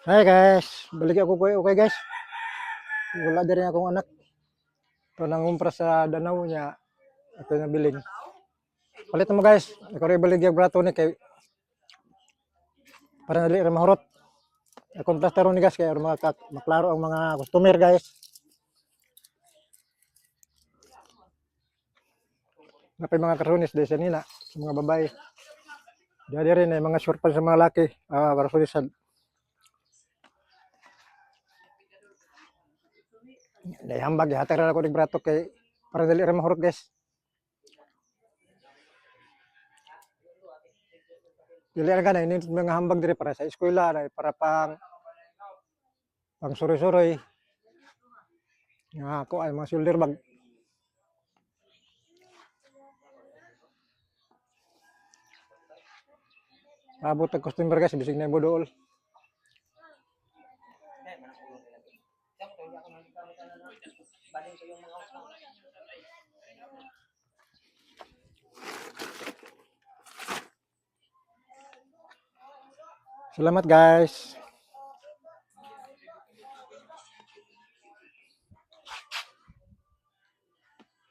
Hi guys, balik ako okay guys. Wala din rin akong anak. Ito nangumpra sa Danau niya. Ito yung nabiling. Palit mo guys. Ako rin balik yung brato ni kay para nali rin mahurot. Akong plastero ni guys kaya maklaro ang mga customer guys. Napay mga karunis dahil sa nina sa mga babae. Diyan rin ay mga short pa sa mga laki. Para sulisan. Dahil hambag, hatag rin ako ng brato kay para dali rin mahurot guys. Dili rin ganay, ini mga hambag diri para sa eskwela, para pang suroy-suroy. Nga ako ay mga shoulder bag. Abot ang customer guys, bisig na yung budool. Salamat guys.